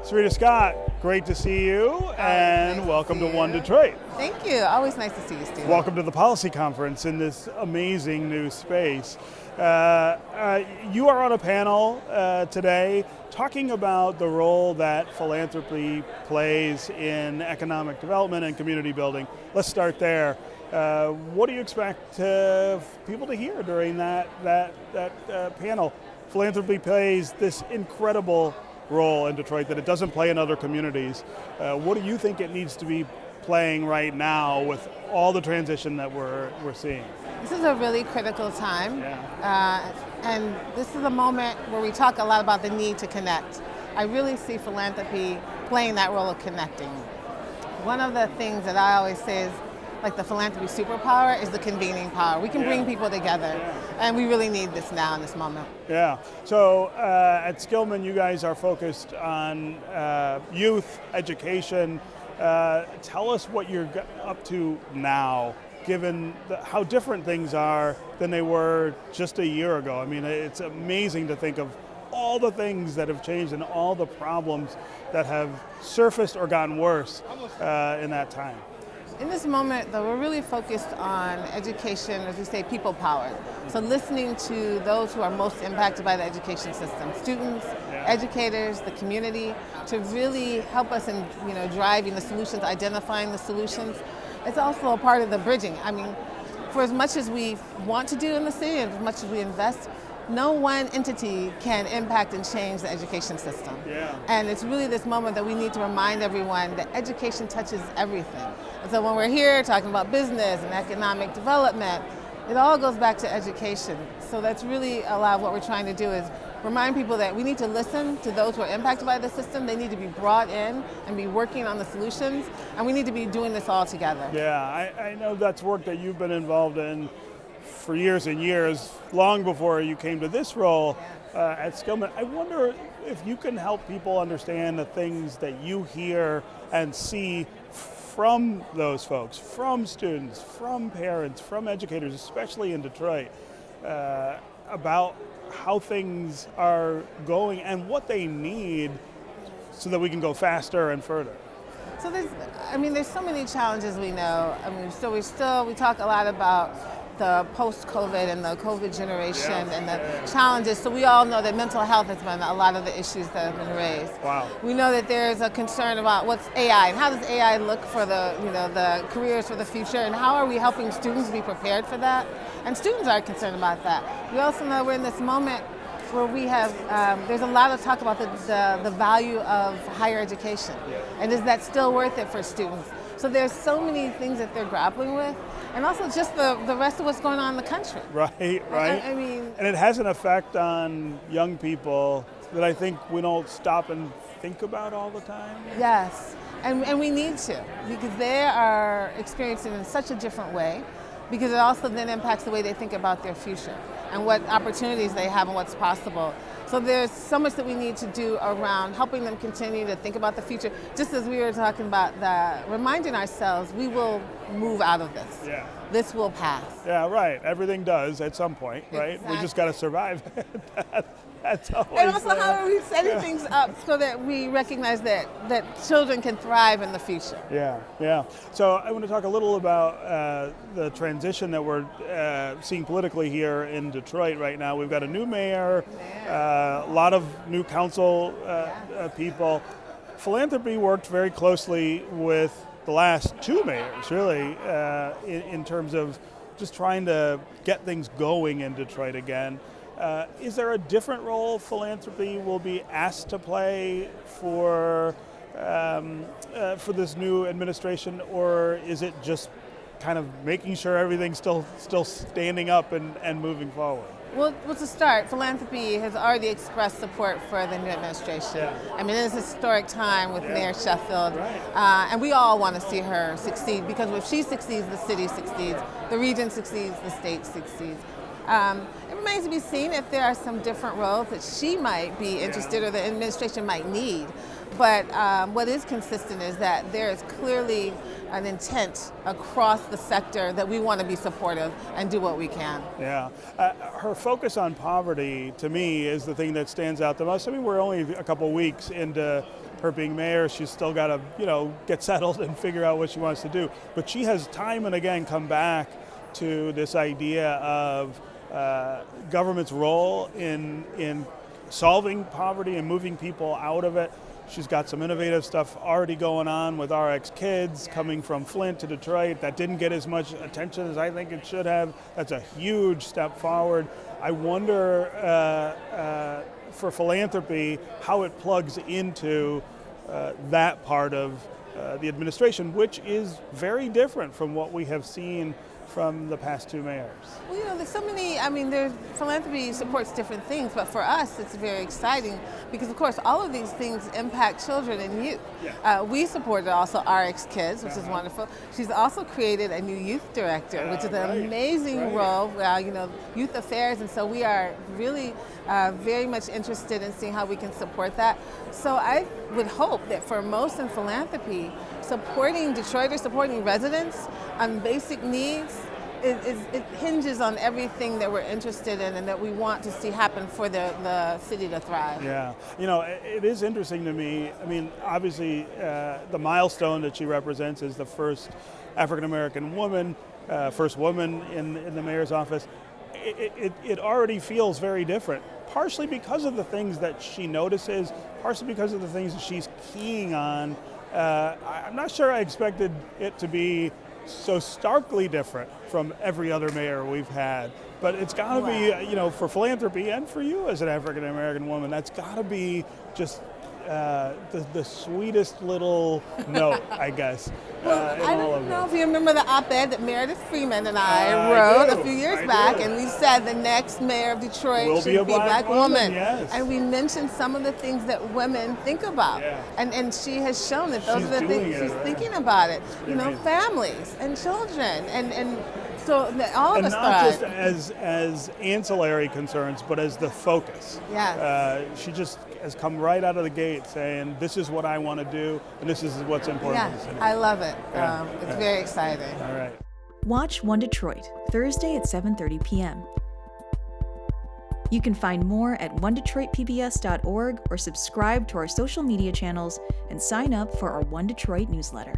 Sarida Scott, great to see you, and nice welcome to to see One you. Detroit. Thank you. Always nice to see you, Steve. Welcome to the Policy Conference in this amazing new space. You are on a panel today talking about the role that philanthropy plays in economic development and community building. Let's start there. What do you expect people to hear during that panel? Philanthropy plays this incredible role in Detroit that it doesn't play in other communities. What do you think it needs to be playing right now with all the transition that we're seeing? This is a really critical time, Yeah. and this is a moment where we talk a lot about the need to connect. I really see philanthropy playing that role of connecting. One of the things that I always say is, like, the philanthropy superpower is the convening power. We can bring people together, and we really need this now in this moment. Yeah, so at Skillman, you guys are focused on youth education. Tell us what you're up to now, given how different things are than they were just a year ago. I mean, it's amazing to think of all the things that have changed and all the problems that have surfaced or gotten worse in that time. In this moment, though, we're really focused on education, as we say, people power. So listening to those who are most impacted by the education system, students, educators, the community, to really help us in driving the solutions, identifying the solutions. It's also a part of the bridging. I mean, for as much as we want to do in the city and as much as we invest, no one entity can impact and change the education system. Yeah. And it's really this moment that we need to remind everyone that education touches everything. And so when we're here talking about business and economic development, it all goes back to education. So that's really a lot of what we're trying to do, is remind people that we need to listen to those who are impacted by the system. They need to be brought in and be working on the solutions, and we need to be doing this all together. Yeah, I know that's work that you've been involved in for years and years, long before you came to this role at Skillman. I wonder if you can help people understand the things that you hear and see from those folks, from students, from parents, from educators, especially in Detroit, about how things are going and what they need so that we can go faster and further. So there's so many challenges we know. I mean, so we talk a lot about the post-COVID and the COVID generation and the challenges. So we all know that mental health has been a lot of the issues that have been raised. Wow. We know that there's a concern about what's AI and how does AI look for the careers for the future, and how are we helping students be prepared for that? And students are concerned about that. We also know we're in this moment where we have, there's a lot of talk about the value of higher education. And is that still worth it for students? So there's so many things that they're grappling with, and also just the rest of what's going on in the country. Right. I mean, and it has an effect on young people that I think we don't stop and think about all the time. yes, and we need to, because they are experiencing it in such a different way, because it also then impacts the way they think about their future and what opportunities they have and what's possible. So there's so much that we need to do around helping them continue to think about the future. Just as we were talking about reminding ourselves, we will move out of this. Yeah. This will pass. Yeah, right. Everything does at some point, right? Exactly. We just got to survive. That's always. And also, how are we setting things up so that we recognize that children can thrive in the future? Yeah. So I want to talk a little about the transition that we're seeing politically here in Detroit right now. We've got a new mayor, a lot of new council people. Philanthropy worked very closely with the last two mayors, really, in terms of just trying to get things going in Detroit again. Is there a different role philanthropy will be asked to play for this new administration, or is it just kind of making sure everything's still standing up and moving forward? Well, to start, philanthropy has already expressed support for the new administration. Yeah. I mean, it's a historic time with Mayor Sheffield, Right. and we all want to see her succeed, because if she succeeds, the city succeeds, the region succeeds, the state succeeds. It remains to be seen if there are some different roles that she might be interested or the administration might need. But what is consistent is that there is clearly an intent across the sector that we want to be supportive and do what we can. Yeah. Her focus on poverty, to me, is the thing that stands out the most. I mean, we're only a couple weeks into her being mayor, she's still got to, get settled and figure out what she wants to do. But she has time and again come back to this idea of government's role in solving poverty and moving people out of it. She's got some innovative stuff already going on with RX Kids coming from Flint to Detroit. That didn't get as much attention as I think it should have. That's a huge step forward. I wonder for philanthropy how it plugs into that part of the administration, which is very different from what we have seen from the past two mayors. Well, there's so many, philanthropy supports different things, but for us it's very exciting because, of course, all of these things impact children and youth. Yeah. We supported also RX Kids, which is wonderful. She's also created a new youth director, which is an amazing role, youth affairs, and so we are really very much interested in seeing how we can support that. So I would hope that for most in philanthropy, supporting Detroiters, supporting residents on basic needs, it hinges on everything that we're interested in and that we want to see happen for the city to thrive. Yeah, it is interesting to me. Obviously, the milestone that she represents is the first African-American woman, first woman in the mayor's office. It already feels very different, partially because of the things that she notices, partially because of the things that she's keying on. I'm not sure I expected it to be so starkly different from every other mayor we've had, but it's got to be, for philanthropy and for you as an African American woman, that's got to be just the sweetest little note, I guess. I don't know if you remember the op-ed that Meredith Freeman and I wrote a few years back, and we said the next mayor of Detroit should be a black woman. Yes. And we mentioned some of the things that women think about. Yeah. And she has shown that those are the things she's thinking about it. Families and children, and so that all of us thrive. thrive. And not just as ancillary concerns, but as the focus. Yes. She just has come right out of the gate saying, this is what I want to do, and this is what's important to the city. I love it. It's very exciting. All right. Watch One Detroit, Thursday at 7:30 p.m. You can find more at onedetroitpbs.org or subscribe to our social media channels and sign up for our One Detroit newsletter.